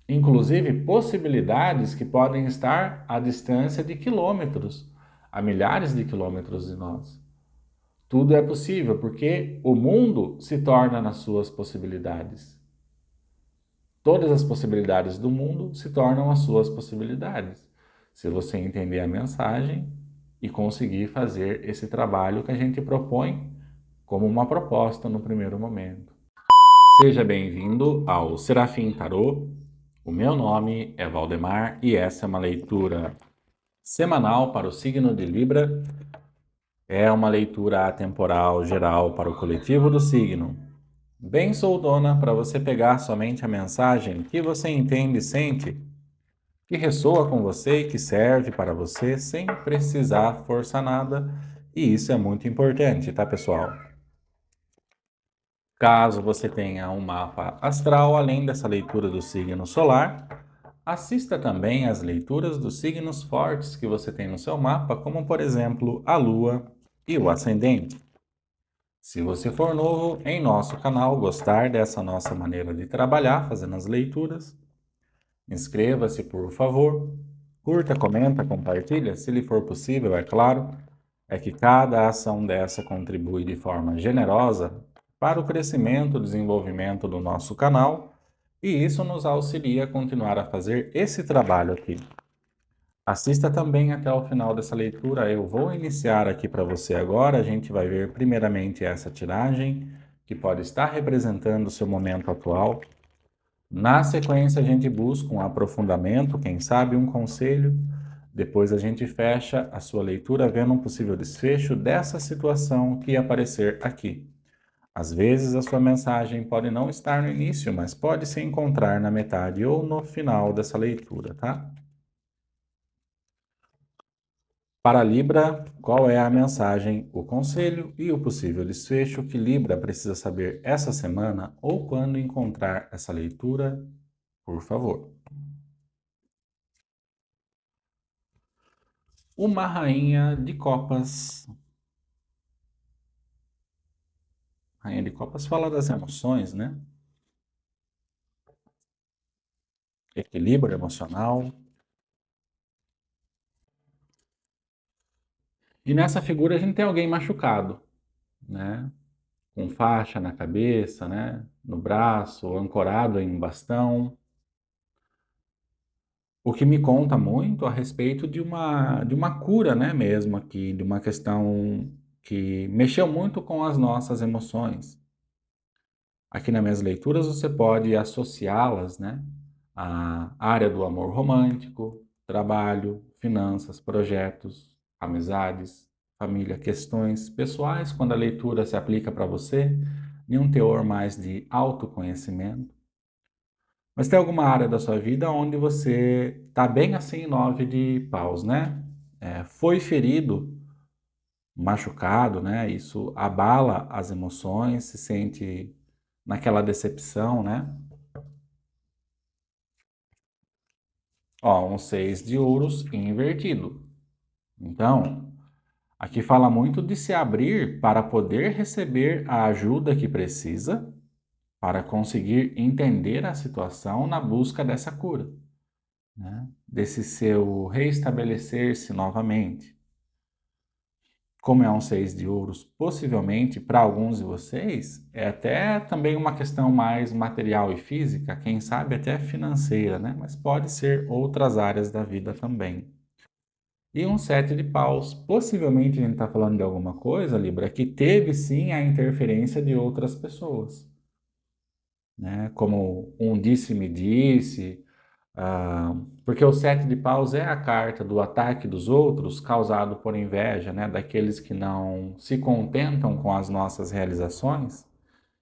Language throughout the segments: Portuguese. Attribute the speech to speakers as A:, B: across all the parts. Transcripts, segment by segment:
A: inclusive possibilidades que podem estar à distância de quilômetros, a milhares de quilômetros de nós. Tudo é possível porque o mundo se torna nas suas possibilidades. Todas as possibilidades do mundo se tornam as suas possibilidades. Se você entender a mensagem e conseguir fazer esse trabalho que a gente propõe como uma proposta no primeiro momento. Seja bem-vindo ao Serafim Tarô. O meu nome é Valdemar e essa é uma leitura semanal para o signo de Libra. É uma leitura atemporal geral para o coletivo do signo. Bem soldona para você pegar somente a mensagem que você entende e sente, que ressoa com você e que serve para você sem precisar forçar nada. E isso é muito importante, tá, pessoal? Caso você tenha um mapa astral, além dessa leitura do signo solar, assista também às leituras dos signos fortes que você tem no seu mapa, como por exemplo a Lua e o Ascendente. Se você for novo em nosso canal, gostar dessa nossa maneira de trabalhar, fazendo as leituras, inscreva-se por favor, curta, comenta, compartilha, se lhe for possível, é claro. É que cada ação dessa contribui de forma generosa para o crescimento e desenvolvimento do nosso canal e isso nos auxilia a continuar a fazer esse trabalho aqui. Assista também até o final dessa leitura. Eu vou iniciar aqui para você agora. A gente vai ver primeiramente essa tiragem, que pode estar representando o seu momento atual. Na sequência, a gente busca um aprofundamento, quem sabe um conselho. Depois a gente fecha a sua leitura vendo um possível desfecho dessa situação que aparecer aqui. Às vezes a sua mensagem pode não estar no início, mas pode se encontrar na metade ou no final dessa leitura, tá? Para Libra, qual é a mensagem, o conselho e o possível desfecho que Libra precisa saber essa semana ou quando encontrar essa leitura, por favor? Uma rainha de copas. Rainha de copas fala das emoções, né? Equilíbrio emocional. E nessa figura a gente tem alguém machucado, né? Com faixa na cabeça, né? No braço, ancorado em um bastão. O que me conta muito a respeito de uma cura, né, mesmo aqui, de uma questão que mexeu muito com as nossas emoções. Aqui nas minhas leituras você pode associá-las, né, à área do amor romântico, trabalho, finanças, projetos, amizades, família, questões pessoais, quando a leitura se aplica para você, em um teor mais de autoconhecimento. Mas tem alguma área da sua vida onde você está bem assim, 9 de paus, né? Foi ferido, machucado, né? Isso abala as emoções, se sente naquela decepção, né? Ó, um 6 de ouros invertido. Então, aqui fala muito de se abrir para poder receber a ajuda que precisa para conseguir entender a situação na busca dessa cura, né? Desse seu reestabelecer-se novamente. Como é um 6 de ouros, possivelmente para alguns de vocês, é até também uma questão mais material e física, quem sabe até financeira, né? Mas pode ser outras áreas da vida também. E um 7 de paus, possivelmente a gente está falando de alguma coisa, Libra, que teve sim a interferência de outras pessoas, né? Como um disse-me-disse, porque o 7 de paus é a carta do ataque dos outros causado por inveja, né? Daqueles que não se contentam com as nossas realizações.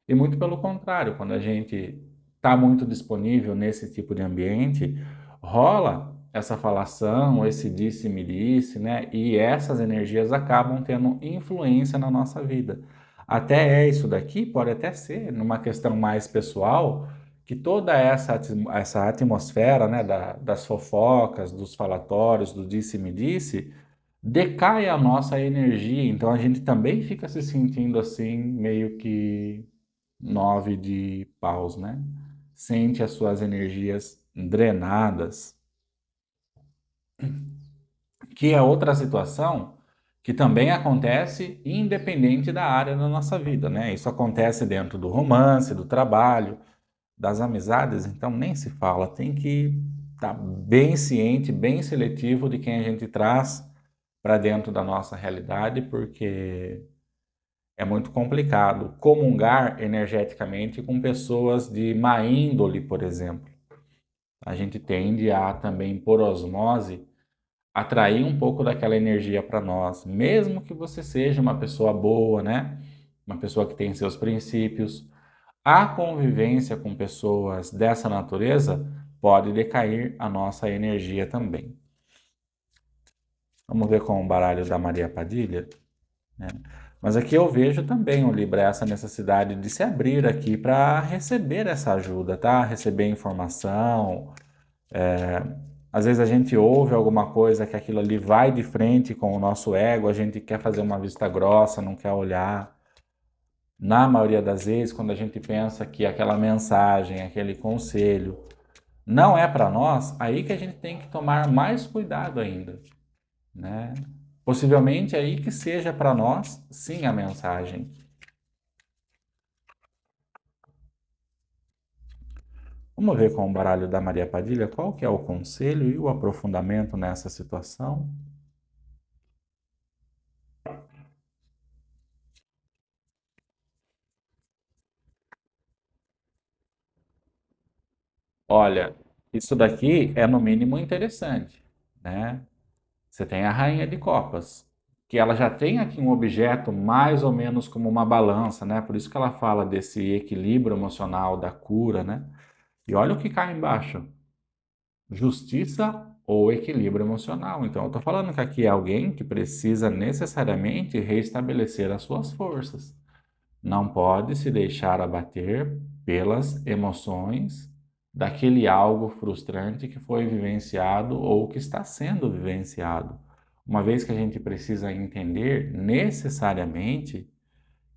A: E muito pelo contrário, quando a gente está muito disponível nesse tipo de ambiente, rola essa falação, esse disse-me-disse, né? E essas energias acabam tendo influência na nossa vida. Até é isso daqui, pode até ser, numa questão mais pessoal, que toda essa atmosfera, né, das fofocas, dos falatórios, do disse-me-disse, decai a nossa energia. Então a gente também fica se sentindo assim, meio que 9 de paus, né? Sente as suas energias drenadas, que é outra situação que também acontece independente da área da nossa vida, né? Isso acontece dentro do romance, do trabalho, das amizades, então nem se fala, tem que estar bem ciente, bem seletivo de quem a gente traz para dentro da nossa realidade, porque é muito complicado comungar energeticamente com pessoas de má índole, por exemplo. A gente tende a também, por osmose, atrair um pouco daquela energia para nós, mesmo que você seja uma pessoa boa, né? Uma pessoa que tem seus princípios. A convivência com pessoas dessa natureza pode decair a nossa energia também. Vamos ver com o baralho da Maria Padilha, né? Mas aqui eu vejo também, o Libra, essa necessidade de se abrir aqui para receber essa ajuda, tá? Receber informação. Às vezes a gente ouve alguma coisa que aquilo ali vai de frente com o nosso ego, a gente quer fazer uma vista grossa, não quer olhar. Na maioria das vezes, quando a gente pensa que aquela mensagem, aquele conselho não é para nós, aí que a gente tem que tomar mais cuidado ainda, né? Possivelmente aí que seja para nós, sim, a mensagem. Vamos ver com o baralho da Maria Padilha qual que é o conselho e o aprofundamento nessa situação. Olha, isso daqui é no mínimo interessante, né? Você tem a Rainha de Copas, que ela já tem aqui um objeto mais ou menos como uma balança, né? Por isso que ela fala desse equilíbrio emocional, da cura, né? E olha o que cai embaixo: justiça ou equilíbrio emocional. Então, eu estou falando que aqui é alguém que precisa necessariamente reestabelecer as suas forças. Não pode se deixar abater pelas emoções daquele algo frustrante que foi vivenciado ou que está sendo vivenciado. Uma vez que a gente precisa entender necessariamente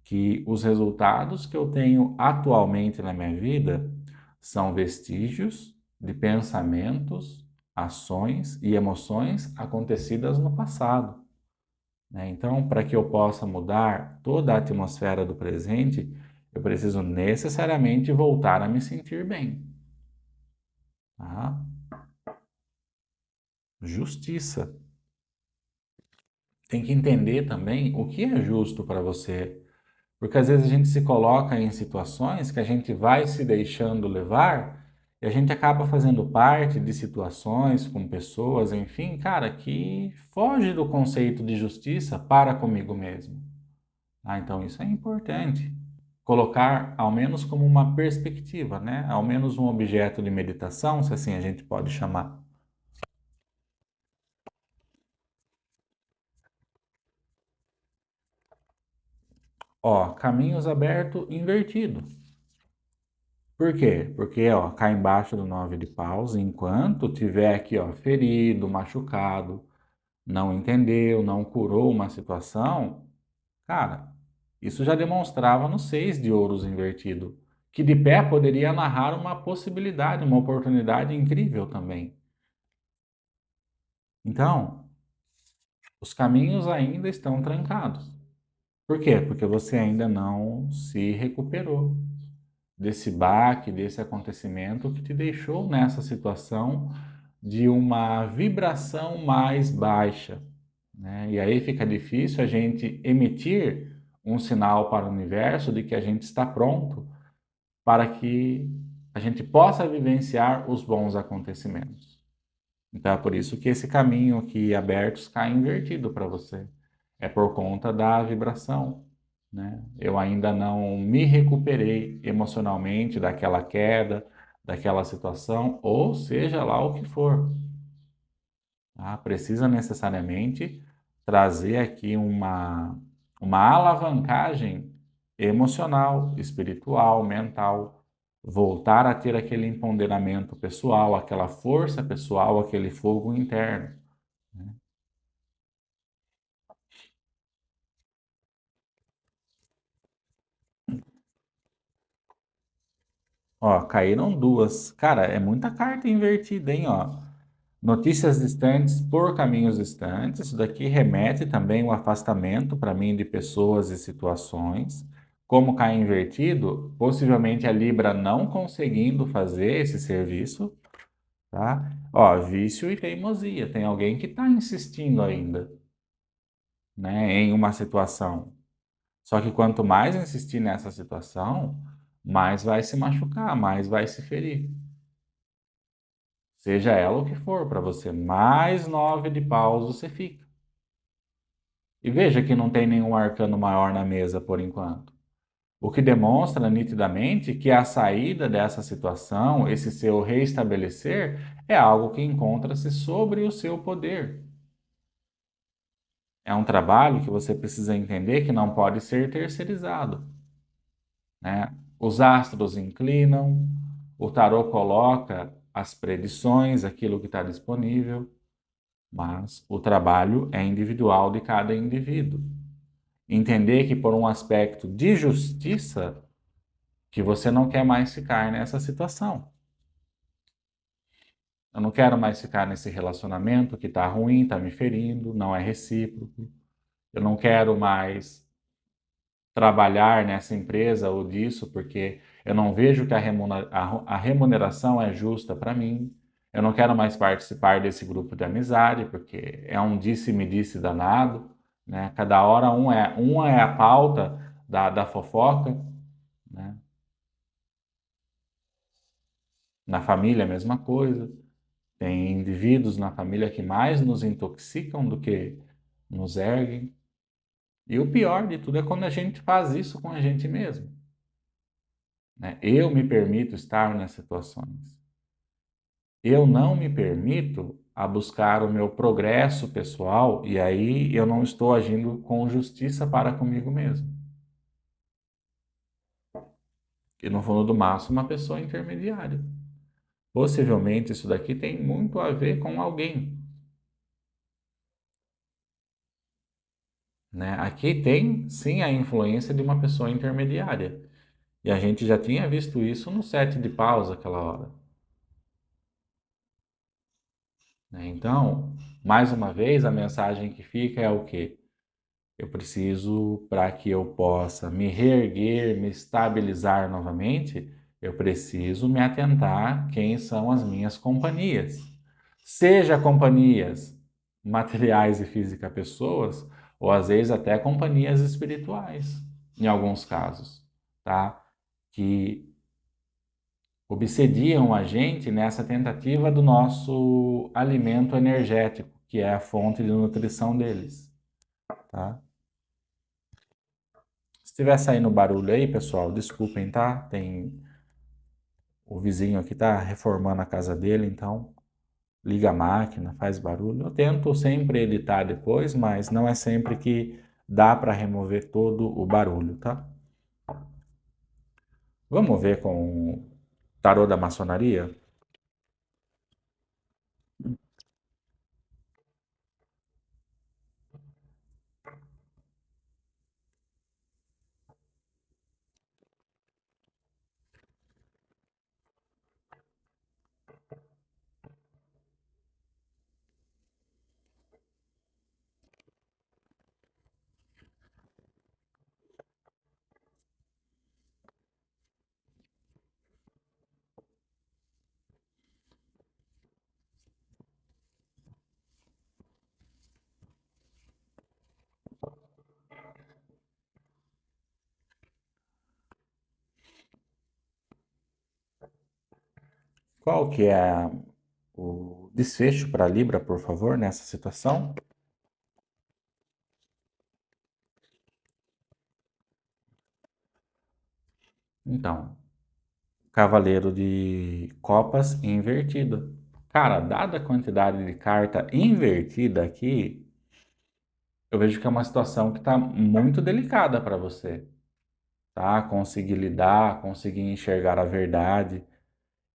A: que os resultados que eu tenho atualmente na minha vida são vestígios de pensamentos, ações e emoções acontecidas no passado, né? Então, para que eu possa mudar toda a atmosfera do presente, eu preciso necessariamente voltar a me sentir bem, tá? Justiça. Tem que entender também o que é justo para você. Porque às vezes a gente se coloca em situações que a gente vai se deixando levar e a gente acaba fazendo parte de situações com pessoas, enfim, cara, que foge do conceito de justiça para comigo mesmo. Ah, então isso é importante. Colocar ao menos como uma perspectiva, né? Ao menos um objeto de meditação, se assim a gente pode chamar. Ó, caminhos abertos invertido. Por quê? Porque, ó, cá embaixo do 9 de paus, enquanto tiver aqui, ó, ferido, machucado, não entendeu, não curou uma situação, cara, isso já demonstrava no 6 de ouros invertido, que de pé poderia narrar uma possibilidade, uma oportunidade incrível também. Então, os caminhos ainda estão trancados. Por quê? Porque você ainda não se recuperou desse baque, desse acontecimento que te deixou nessa situação de uma vibração mais baixa, né? E aí fica difícil a gente emitir um sinal para o universo de que a gente está pronto para que a gente possa vivenciar os bons acontecimentos. Então é por isso que esse caminho aqui aberto cai invertido para você. É por conta da vibração, né? Eu ainda não me recuperei emocionalmente daquela queda, daquela situação, ou seja lá o que for, tá? Precisa necessariamente trazer aqui uma alavancagem emocional, espiritual, mental, voltar a ter aquele empoderamento pessoal, aquela força pessoal, aquele fogo interno, né? Ó, caíram duas. Cara, é muita carta invertida, hein, ó. Notícias distantes por caminhos distantes. Isso daqui remete também o afastamento para mim de pessoas e situações. Como cai invertido, possivelmente a Libra não conseguindo fazer esse serviço, tá? Ó, vício e teimosia. Tem alguém que está insistindo ainda, né, em uma situação. Só que quanto mais insistir nessa situação, mais vai se machucar, mais vai se ferir. Seja ela o que for para você, mais 9 de paus você fica. E veja que não tem nenhum arcano maior na mesa por enquanto. O que demonstra nitidamente que a saída dessa situação, esse seu reestabelecer, é algo que encontra-se sobre o seu poder. É um trabalho que você precisa entender que não pode ser terceirizado, né? Os astros inclinam, o tarô coloca as predições, aquilo que está disponível, mas o trabalho é individual de cada indivíduo. Entender que por um aspecto de justiça, que você não quer mais ficar nessa situação. Eu não quero mais ficar nesse relacionamento que está ruim, está me ferindo, não é recíproco. Eu não quero mais trabalhar nessa empresa ou disso, porque eu não vejo que a remuneração é justa para mim. Eu não quero mais participar desse grupo de amizade, porque é um disse-me-disse danado, né? Cada hora uma é a pauta da fofoca, né? Na família, a mesma coisa. Tem indivíduos na família que mais nos intoxicam do que nos erguem. E o pior de tudo é quando a gente faz isso com a gente mesmo, né? Eu me permito estar nas situações. Eu não me permito a buscar o meu progresso pessoal e aí eu não estou agindo com justiça para comigo mesmo. E no fundo do maço, uma pessoa intermediária. Possivelmente isso daqui tem muito a ver com alguém, né? Aqui tem sim a influência de uma pessoa intermediária. E a gente já tinha visto isso no 7 de paus aquela hora, né? Então, mais uma vez, a mensagem que fica é o quê? Eu preciso, para que eu possa me reerguer, me estabilizar novamente, eu preciso me atentar quem são as minhas companhias. Seja companhias materiais e físicas pessoas, ou às vezes até companhias espirituais, em alguns casos, tá? Que obsediam a gente nessa tentativa do nosso alimento energético, que é a fonte de nutrição deles, tá? Se estiver saindo barulho aí, pessoal, desculpem, tá? Tem o vizinho aqui tá reformando a casa dele, então liga a máquina, faz barulho. Eu tento sempre editar depois, mas não é sempre que dá para remover todo o barulho, tá? Vamos ver com o tarô da maçonaria? Qual que é o desfecho para Libra, por favor, nessa situação? Então, Cavaleiro de Copas invertido. Cara, dada a quantidade de carta invertida aqui, eu vejo que é uma situação que está muito delicada para você, tá? Conseguir lidar, conseguir enxergar a verdade,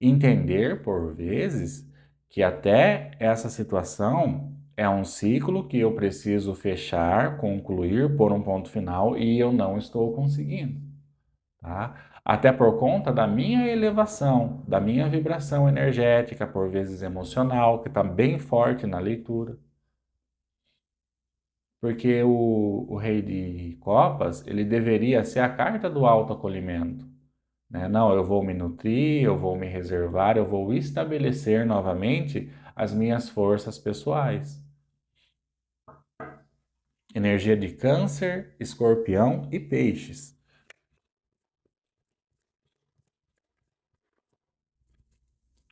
A: entender por vezes que até essa situação é um ciclo que eu preciso fechar, concluir, pôr um ponto final e eu não estou conseguindo, tá? Até por conta da minha elevação, da minha vibração energética, por vezes emocional, que está bem forte na leitura. Porque o rei de copas, ele deveria ser a carta do autoacolhimento, né? Não, eu vou me nutrir, eu vou me reservar, eu vou estabelecer novamente as minhas forças pessoais. Energia de Câncer, Escorpião e Peixes.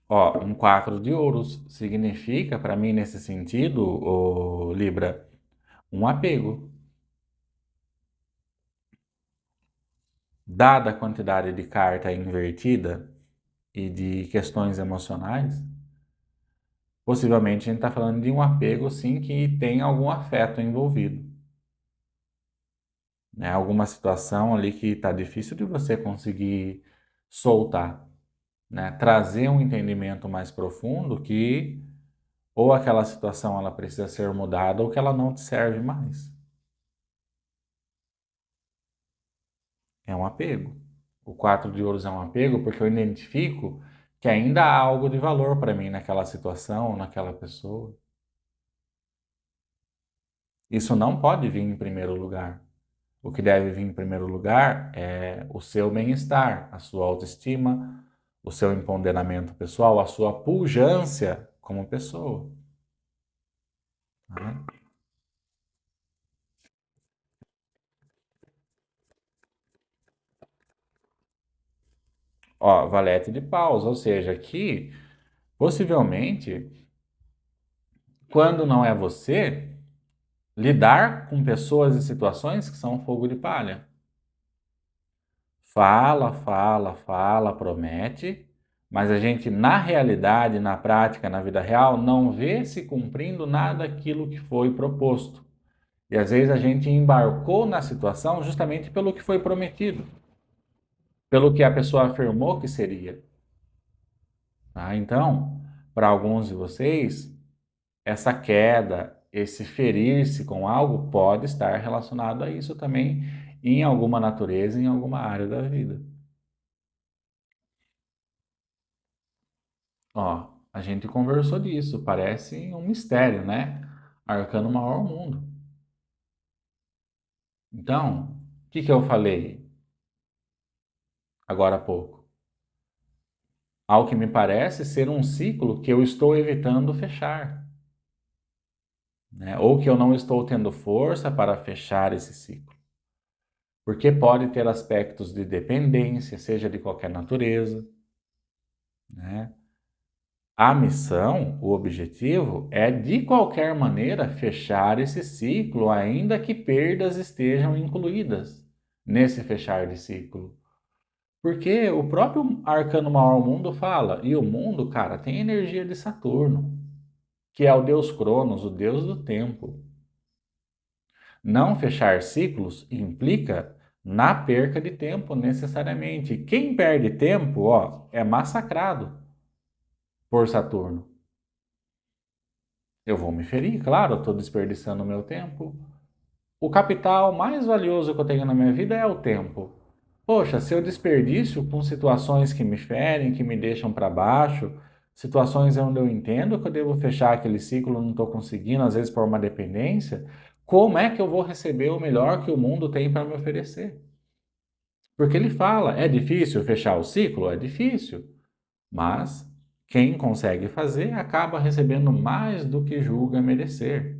A: Ó, um 4 de ouros significa, para mim, nesse sentido, o Libra, um apego. Dada a quantidade de carta invertida e de questões emocionais, possivelmente a gente está falando de um apego, sim, que tem algum afeto envolvido. Né? Alguma situação ali que está difícil de você conseguir soltar. Né? Trazer um entendimento mais profundo que ou aquela situação ela precisa ser mudada ou que ela não te serve mais. É um apego. O 4 de ouros é um apego porque eu identifico que ainda há algo de valor para mim naquela situação, naquela pessoa. Isso não pode vir em primeiro lugar. O que deve vir em primeiro lugar é o seu bem-estar, a sua autoestima, o seu empoderamento pessoal, a sua pujança como pessoa. Né? Ó, valete de paus, ou seja, que possivelmente, quando não é você, lidar com pessoas e situações que são fogo de palha. Fala, fala, fala, promete, mas a gente, na realidade, na prática, na vida real, não vê se cumprindo nada daquilo que foi proposto. E às vezes a gente embarcou na situação justamente pelo que foi prometido, pelo que a pessoa afirmou que seria. Tá? Então, para alguns de vocês, essa queda, esse ferir-se com algo pode estar relacionado a isso também em alguma natureza, em alguma área da vida. Ó, a gente conversou disso, parece um mistério, né? Arcano maior mundo. Então, o que eu falei agora há pouco? Ao que me parece ser um ciclo que eu estou evitando fechar, né? Ou que eu não estou tendo força para fechar esse ciclo. Porque pode ter aspectos de dependência, seja de qualquer natureza, né? A missão, o objetivo é de qualquer maneira fechar esse ciclo, ainda que perdas estejam incluídas nesse fechar de ciclo. Porque o próprio Arcano Maior Mundo fala, e o mundo, cara, tem energia de Saturno, que é o deus Cronos, o deus do tempo. Não fechar ciclos implica na perca de tempo necessariamente. Quem perde tempo, ó, é massacrado por Saturno. Eu vou me ferir, claro, eu estou desperdiçando o meu tempo. O capital mais valioso que eu tenho na minha vida é o tempo. Poxa, se eu desperdício com situações que me ferem, que me deixam para baixo, situações onde eu entendo que eu devo fechar aquele ciclo, não estou conseguindo, às vezes por uma dependência, como é que eu vou receber o melhor que o mundo tem para me oferecer? Porque ele fala, é difícil fechar o ciclo? É difícil, mas quem consegue fazer acaba recebendo mais do que julga merecer.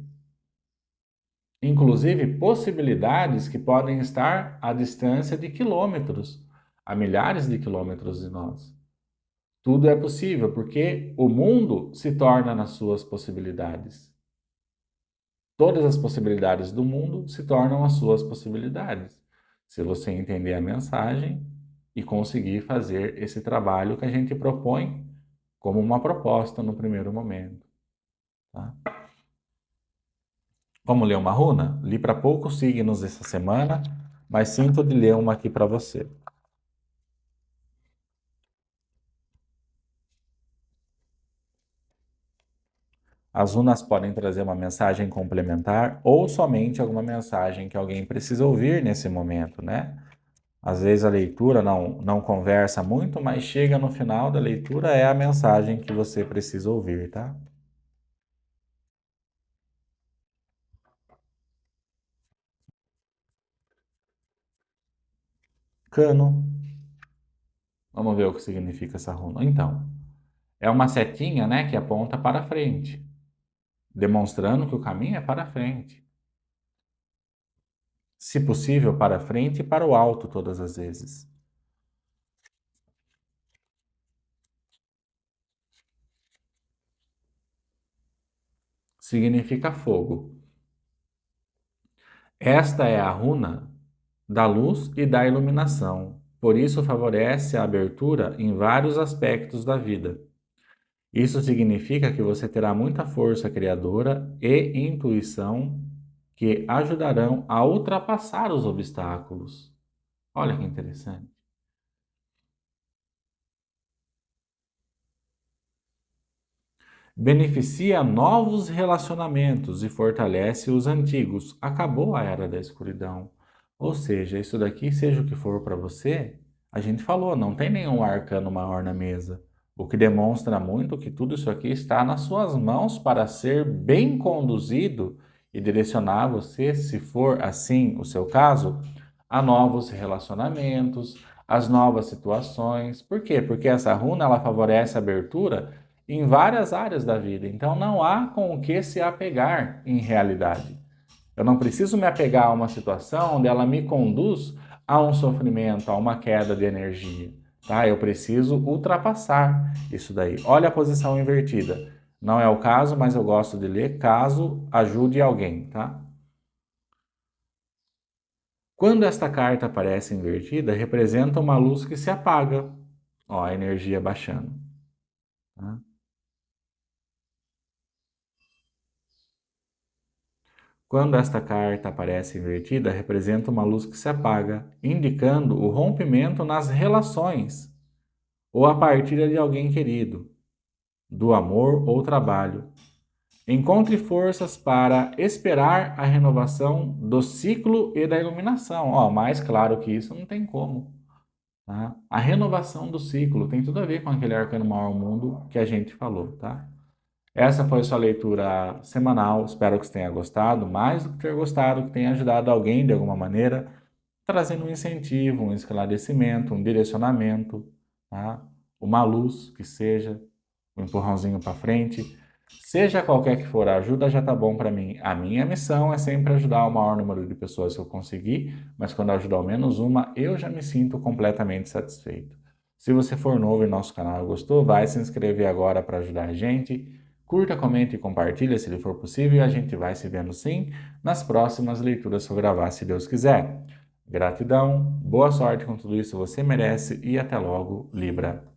A: Inclusive possibilidades que podem estar à distância de quilômetros, a milhares de quilômetros de nós. Tudo é possível porque o mundo se torna nas suas possibilidades. Todas as possibilidades do mundo se tornam as suas possibilidades. Se você entender a mensagem e conseguir fazer esse trabalho que a gente propõe como uma proposta no primeiro momento. Tá? Vamos ler uma runa? Li para poucos signos essa semana, mas sinto de ler uma aqui para você. As runas podem trazer uma mensagem complementar ou somente alguma mensagem que alguém precisa ouvir nesse momento, né? Às vezes a leitura não conversa muito, mas chega no final da leitura é a mensagem que você precisa ouvir, tá? Cano. Vamos ver o que significa essa runa. Então, é uma setinha, né, que aponta para frente, demonstrando que o caminho é para frente. Se possível, para frente e para o alto todas as vezes. Significa fogo. Esta é a runa da luz e da iluminação. Por isso favorece a abertura em vários aspectos da vida. Isso significa que você terá muita força criadora e intuição que ajudarão a ultrapassar os obstáculos. Olha que interessante. Beneficia novos relacionamentos e fortalece os antigos. Acabou a era da escuridão. Ou seja, isso daqui, seja o que for para você, a gente falou, não tem nenhum arcano maior na mesa. O que demonstra muito que tudo isso aqui está nas suas mãos para ser bem conduzido e direcionar você, se for assim o seu caso, a novos relacionamentos, as novas situações. Por quê? Porque essa runa ela favorece a abertura em várias áreas da vida. Então não há com o que se apegar em realidade. Eu não preciso me apegar a uma situação onde ela me conduz a um sofrimento, a uma queda de energia. Tá? Eu preciso ultrapassar isso daí. Olha a posição invertida. Não é o caso, mas eu gosto de ler caso ajude alguém, tá? Quando esta carta aparece invertida, representa uma luz que se apaga. Ó, a energia baixando. Tá? Quando esta carta aparece invertida, representa uma luz que se apaga, indicando o rompimento nas relações ou a partida de alguém querido, do amor ou trabalho. Encontre forças para esperar a renovação do ciclo e da iluminação. Ó, mais claro que isso não tem como. Tá? A renovação do ciclo tem tudo a ver com aquele arcano maior mundo que a gente falou, tá? Essa foi sua leitura semanal. Espero que você tenha gostado, mais do que ter gostado, que tenha ajudado alguém de alguma maneira, trazendo um incentivo, um esclarecimento, um direcionamento, tá? Uma luz que seja, um empurrãozinho para frente. Seja qualquer que for a ajuda, já tá bom para mim. A minha missão é sempre ajudar o maior número de pessoas que eu conseguir, mas quando eu ajudar ao menos uma, eu já me sinto completamente satisfeito. Se você for novo em nosso canal e gostou, vai se inscrever agora para ajudar a gente. Curta, comente e compartilha se lhe for possível e a gente vai se vendo sim nas próximas leituras que eu gravar, se Deus quiser. Gratidão, boa sorte com tudo isso, você merece e até logo, Libra.